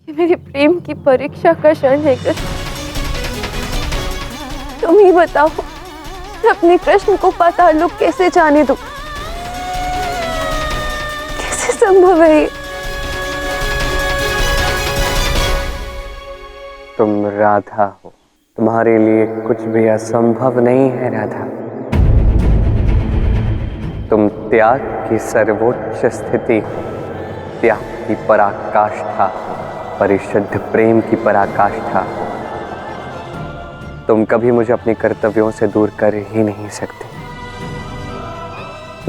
ये मेरी प्रेम की परीक्षा का क्षण है कृष्ण। तुम ही बताओ, मैं अपने कृष्ण को पाताल लोक कैसे जाने दूं? कैसे संभव है ये? तुम राधा हो, तुम्हारे लिए कुछ भी असंभव नहीं है राधा। तुम त्याग की सर्वोच्च स्थिति हो, त्याग की पराकाष्ठा, परिशुद्ध प्रेम की पराकाष्ठा। तुम कभी मुझे अपने कर्तव्यों से दूर कर ही नहीं सकते,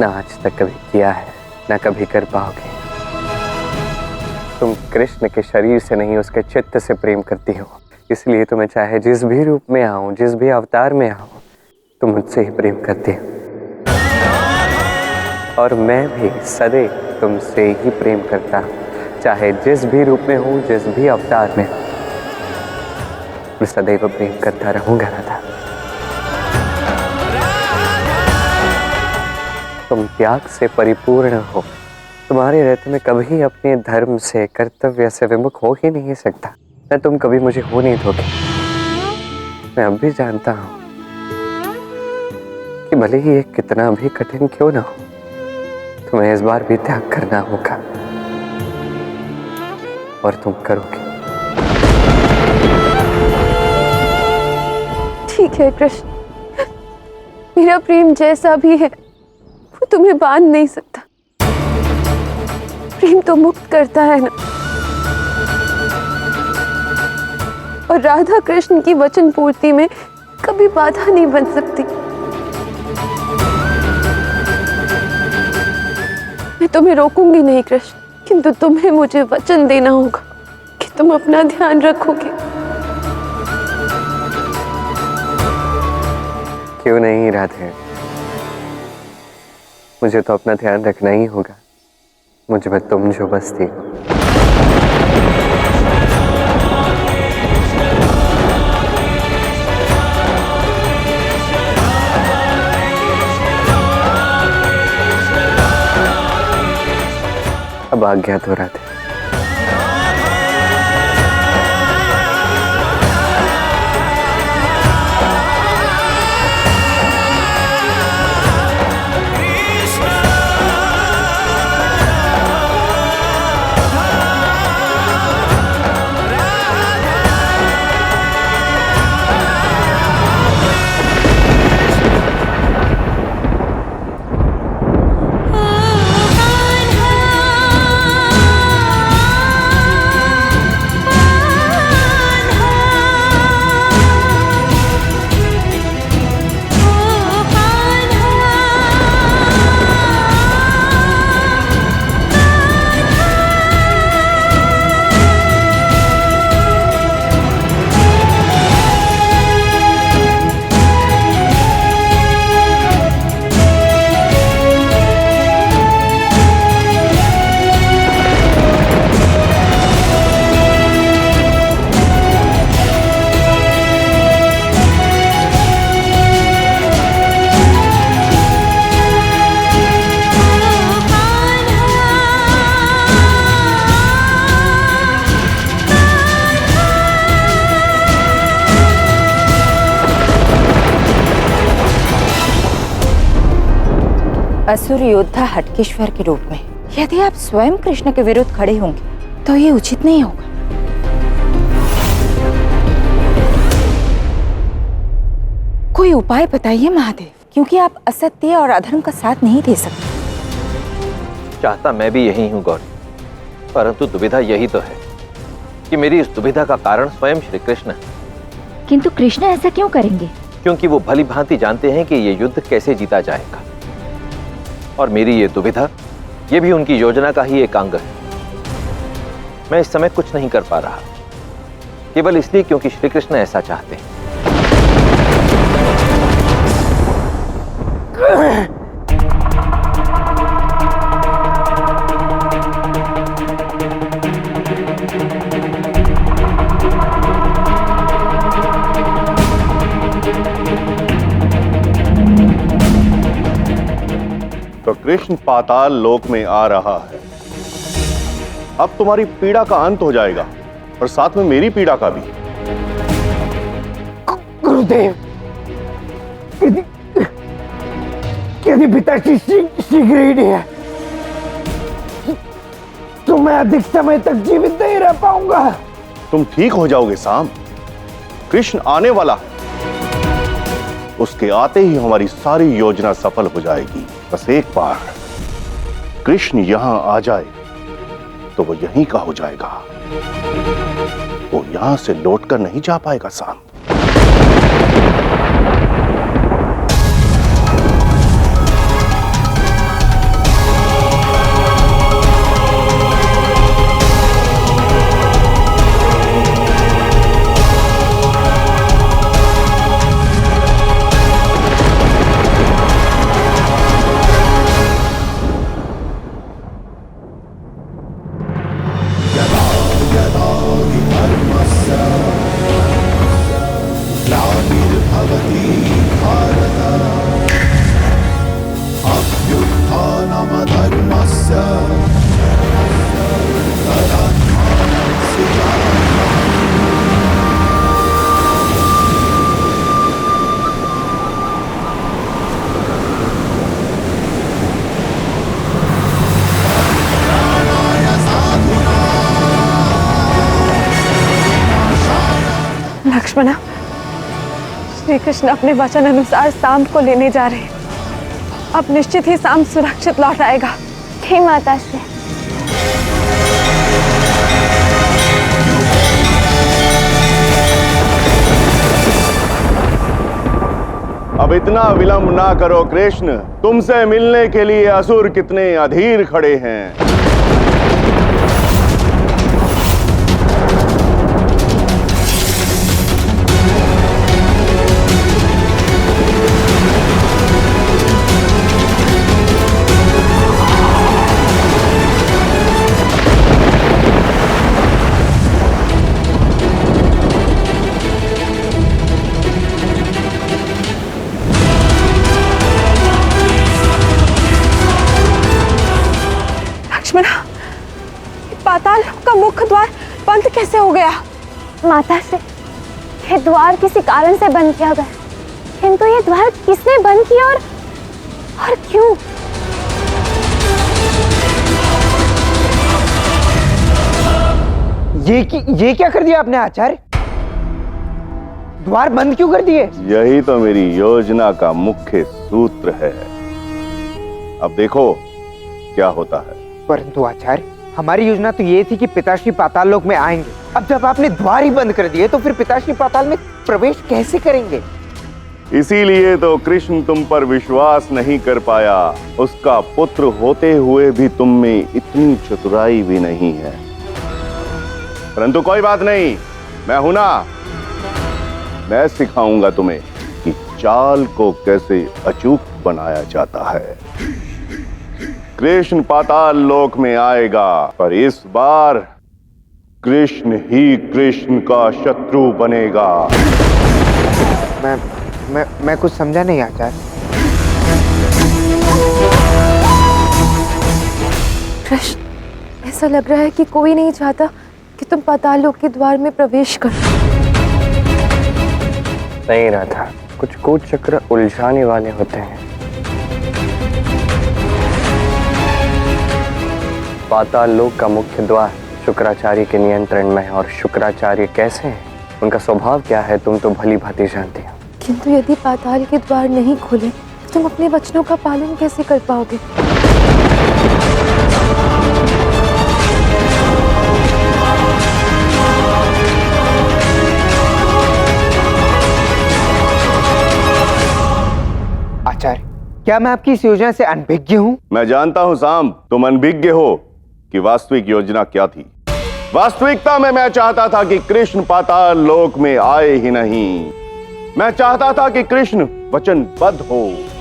ना आज तक कभी किया है, ना कभी कर पाओगे। तुम कृष्ण के शरीर से नहीं, उसके चित्त से प्रेम करती हो, इसलिए तुम्हें चाहे जिस भी रूप में आऊं, जिस भी अवतार में आऊं, तुम मुझसे ही प्रेम करती हो। और मैं भी सदैव तुमसे ही प्रेम करता हूं, चाहे जिस भी रूप में हूं, जिस भी अवतार में, मैं सदैव प्रेम करता रहूंगा राधा। तुम त्याग से परिपूर्ण हो, तुम्हारे रहते में कभी अपने धर्म से, कर्तव्य से विमुख हो ही नहीं सकता, न तुम कभी मुझे हो नहीं दोगे। मैं अब भी जानता हूं कि भले ही ये कितना भी कठिन क्यों ना हो, तुम्हें इस बार भी त्याग करना होगा, और तुम करोगे। ठीक है कृष्ण, मेरा प्रेम जैसा भी है वो तुम्हें बांध नहीं सकता। प्रेम तो मुक्त करता है ना, और राधा कृष्ण की वचन पूर्ति में कभी बाधा नहीं बन सकती। मैं तुम्हें रोकूंगी नहीं कृष्ण, किंतु तुम्हें मुझे वचन देना होगा कि तुम अपना ध्यान रखोगे। क्यों नहीं राधे, मुझे तो अपना ध्यान रखना ही होगा, मुझ में तुम जो बसती हो। अब आज्ञा दो राधे। असुर योद्धा हटकेश्वर के रूप में यदि आप स्वयं कृष्ण के विरुद्ध खड़े होंगे तो ये उचित नहीं होगा। कोई उपाय बताइए महादेव, क्योंकि आप असत्य और अधर्म का साथ नहीं दे सकते। चाहता मैं भी यही हूँ गौरी, परंतु दुविधा यही तो है कि मेरी इस दुविधा का कारण स्वयं श्री कृष्ण है। किंतु कृष्ण ऐसा क्यों करेंगे? क्योंकि वो भली भांति जानते हैं कि ये युद्ध कैसे जीता जाएगा, और मेरी ये दुविधा, ये भी उनकी योजना का ही एक अंग है। मैं इस समय कुछ नहीं कर पा रहा, केवल इसलिए क्योंकि श्री कृष्ण ऐसा चाहते हैं। तो कृष्ण पाताल लोक में आ रहा है। अब तुम्हारी पीड़ा का अंत हो जाएगा। और साथ में मेरी पीड़ा का भी। गुरुदेव, यदि पिताश्री शीघ्र ही नहीं है तो मैं अधिक समय तक जीवित नहीं रह पाऊंगा। तुम ठीक हो जाओगे साम। कृष्ण आने वाला है, उसके आते ही हमारी सारी योजना सफल हो जाएगी। बस एक बार कृष्ण यहां आ जाए तो वो यहीं का हो जाएगा, वो यहां से लौटकर नहीं जा पाएगा साम। लक्ष्मणा, श्री कृष्ण अपने वचन अनुसार साम को लेने जा रहे हैं। अब निश्चित ही साम सुरक्षित लौट आएगा। हे माताश्री। अब इतना विलंब ना करो कृष्ण, तुमसे मिलने के लिए असुर कितने अधीर खड़े हैं। पाताल का मुख्य द्वार बंद कैसे हो गया? माताश्री, ये द्वार किसी कारण से बंद किया गया, किंतु ये द्वार किसने बंद किया और क्यों? ये क्या कर दिया आपने आचार्य? द्वार बंद क्यों कर दिए? यही तो मेरी योजना का मुख्य सूत्र है। अब देखो क्या होता है। परंतु आचार्य, हमारी योजना तो ये थी कि पिताश्री पाताल लोक में आएंगे। अब जब आपने द्वार ही बंद कर दिए तो फिर पिताश्री पाताल में प्रवेश कैसे करेंगे? इसीलिए तो कृष्ण तुम पर विश्वास नहीं कर पाया। उसका पुत्र होते हुए भी तुम में इतनी चतुराई भी नहीं है। परंतु कोई बात नहीं, मैं हूं ना। मैं सिखाऊंगा तुम्हें कि चाल को कैसे अचूक बनाया जाता है। कृष्ण पाताल लोक में आएगा, पर इस बार कृष्ण ही कृष्ण का शत्रु बनेगा। मैं कुछ समझा नहीं आचार्य। कृष्ण, ऐसा लग रहा है कि कोई नहीं चाहता कि तुम पाताल लोक के द्वार में प्रवेश करो। नहीं राधा, कुछ कूट चक्र उलझाने वाले होते हैं। पाताल लोक का मुख्य द्वार शुक्राचार्य के नियंत्रण में है, और शुक्राचार्य कैसे हैं, उनका स्वभाव क्या है, तुम तो भली भांति जानती हो। किंतु यदि पाताल के द्वार नहीं खोले तो तुम अपने वचनों का पालन कैसे कर पाओगे? आचार्य, क्या मैं आपकी इस योजना से अनभिज्ञ हूँ? मैं जानता हूँ साम, तुम अनभिज्ञ हो कि वास्तविक योजना क्या थी। वास्तविकता में मैं चाहता था कि कृष्ण पाताल लोक में आए ही नहीं। मैं चाहता था कि कृष्ण वचनबद्ध हो,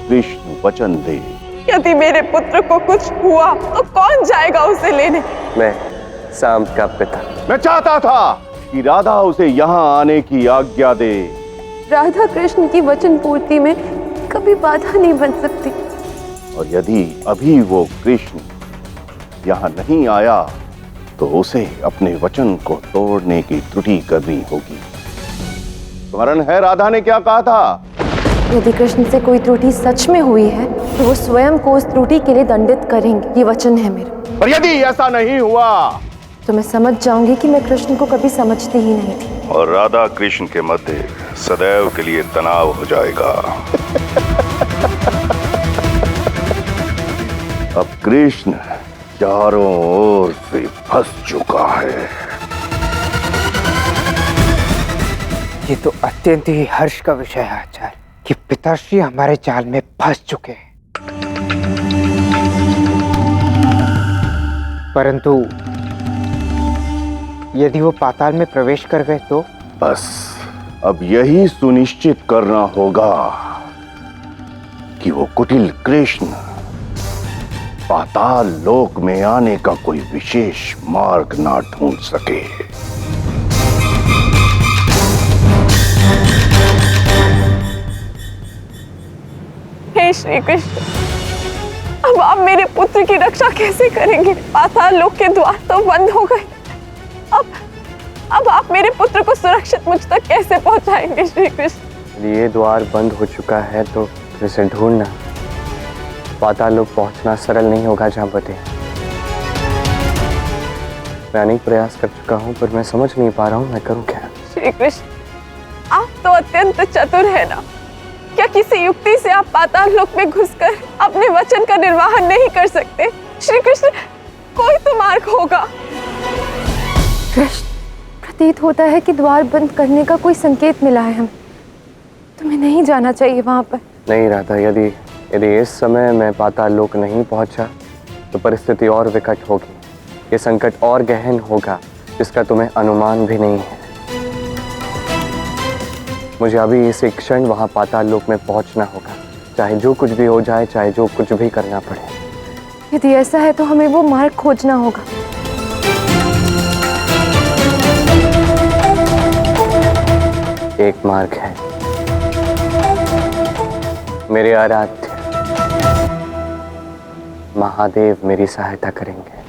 कृष्ण वचन दे। यदि मेरे पुत्र को कुछ हुआ तो कौन जाएगा उसे लेने? मैं, साम का पिता। मैं चाहता था कि राधा उसे यहाँ आने की आज्ञा दे। राधा कृष्ण की वचन पूर्ति में कभी बाधा नहीं बन सकती। और यदि अभी वो कृष्ण यहाँ नहीं आया तो उसे अपने वचन को तोड़ने की त्रुटि करनी होगी। स्मरण है राधा ने क्या कहा था? यदि कृष्ण से कोई त्रुटि सच में हुई है तो वो स्वयं को उस त्रुटि के लिए दंडित करेंगे, ये वचन है मेरा। पर यदि ऐसा नहीं हुआ तो मैं समझ जाऊंगी कि मैं कृष्ण को कभी समझती ही नहीं थी, और राधा कृष्ण के मध्य सदैव के लिए तनाव हो जाएगा। अब कृष्ण चारों ओर से फंस चुका है। ये तो अत्यंत ही हर्ष का विषय है आचार्य कि पिताश्री हमारे जाल में फंस चुके हैं। परंतु यदि वो पाताल में प्रवेश कर गए तो? बस अब यही सुनिश्चित करना होगा कि वो कुटिल कृष्ण पाताल लोक में आने का कोई विशेष मार्ग ना ढूंढ सके। हे श्री कृष्ण, अब आप मेरे पुत्र की रक्षा कैसे करेंगे? पाताल लोक के द्वार तो बंद हो गए। अब आप मेरे पुत्र को सुरक्षित मुझ तक कैसे पहुंचाएंगे श्री कृष्ण? ये द्वार बंद हो चुका है तो इसे ढूंढना, पाताल लोक पहुंचना सरल नहीं होगा जांबवती। मैं अनेक प्रयास कर चुका हूं पर मैं समझ नहीं पा रहा हूं मैं करूं क्या। श्री कृष्ण, आप तो अत्यंत चतुर है ना, क्या किसी युक्ति से आप पाताल लोक में घुसकर अपने वचन का निर्वाहन नहीं कर सकते? श्री कृष्ण, कोई तो मार्ग होगा। कृष्ण, प्रतीत होता है कि द्वार बंद करने का कोई संकेत मिला है हमें। तुम्हें नहीं जाना चाहिए वहां पर। नहीं राधा, यदि इस समय मैं पाताल लोक नहीं पहुंचा तो परिस्थिति और विकट होगी। ये संकट और गहन होगा जिसका तुम्हें अनुमान भी नहीं है। मुझे अभी इस एक क्षण वहां पाताल लोक में पहुंचना होगा, चाहे जो कुछ भी हो जाए, चाहे जो कुछ भी करना पड़े। यदि ऐसा है तो हमें वो मार्ग खोजना होगा। एक मार्ग है, मेरे आराध्य महादेव मेरी सहायता करेंगे।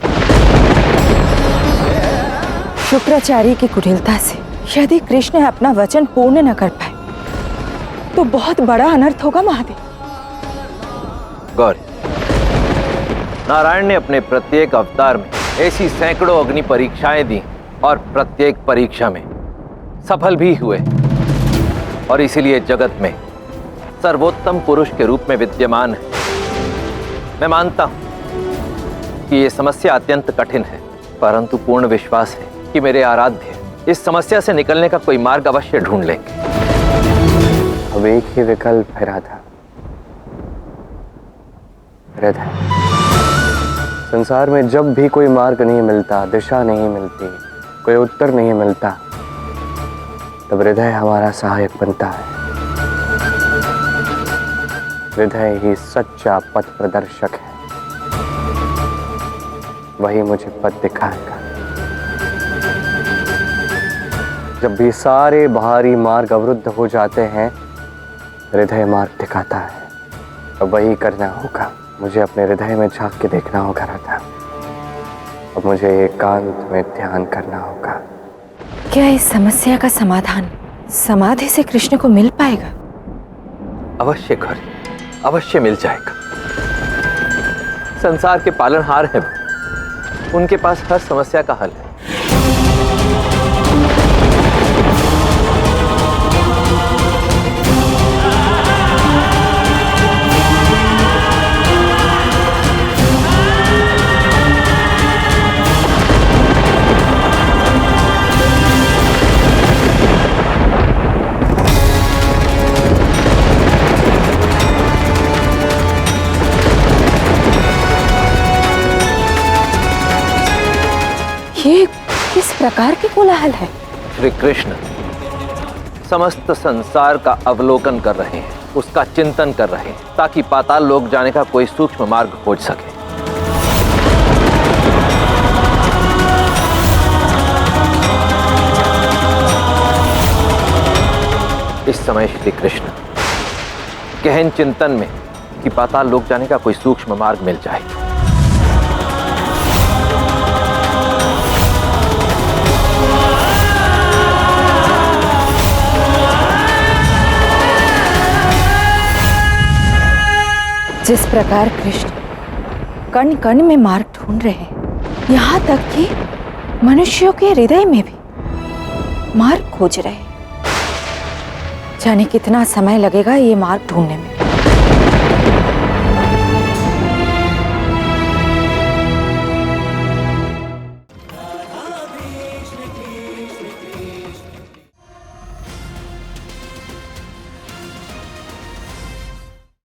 शुक्राचार्य की कुटिलता से यदि कृष्ण अपना वचन पूर्ण न कर पाए तो बहुत बड़ा अनर्थ होगा महादेव। गौरी, नारायण ने अपने प्रत्येक अवतार में ऐसी सैकड़ों अग्नि परीक्षाएं दी और प्रत्येक परीक्षा में सफल भी हुए, और इसीलिए जगत में सर्वोत्तम पुरुष के रूप में विद्यमान है। मैं मानता हूं कि यह समस्या अत्यंत कठिन है, परंतु पूर्ण विश्वास है कि मेरे आराध्य इस समस्या से निकलने का कोई मार्ग अवश्य ढूंढ लेंगे। अब एक ही विकल्प है राधा, हृदय। संसार में जब भी कोई मार्ग नहीं मिलता, दिशा नहीं मिलती, कोई उत्तर नहीं मिलता, तब हृदय हमारा सहायक बनता है। हृदय ही सच्चा पथ प्रदर्शक है, वही मुझे पथ दिखाएगा। जब भी सारे बाहरी मार्ग अवरुद्ध हो जाते हैं, हृदय मार्ग दिखाता है। अब वही करना होगा, मुझे अपने हृदय में झांक के देखना होगा राधा। अब मुझे एकांत में ध्यान करना होगा। क्या इस समस्या का समाधान समाधि से कृष्ण को मिल पाएगा? अवश्य गौरी, अवश्य मिल जाएगा। संसार के पालनहार हैं, उनके पास हर समस्या का हल है। ये किस प्रकार के कोलाहल है? श्री कृष्ण समस्त संसार का अवलोकन कर रहे हैं, उसका चिंतन कर रहे हैं, ताकि पाताल लोक जाने का कोई सूक्ष्म मार्ग खोज सके। इस समय श्री कृष्ण गहन चिंतन में कि पाताल लोक जाने का कोई सूक्ष्म मार्ग मिल जाए। जिस प्रकार कृष्ण कण कण में मार्ग ढूंढ रहे हैं, यहाँ तक कि मनुष्यों के हृदय में भी मार्ग खोज रहे हैं। जाने कितना समय लगेगा ये मार्ग ढूंढने में।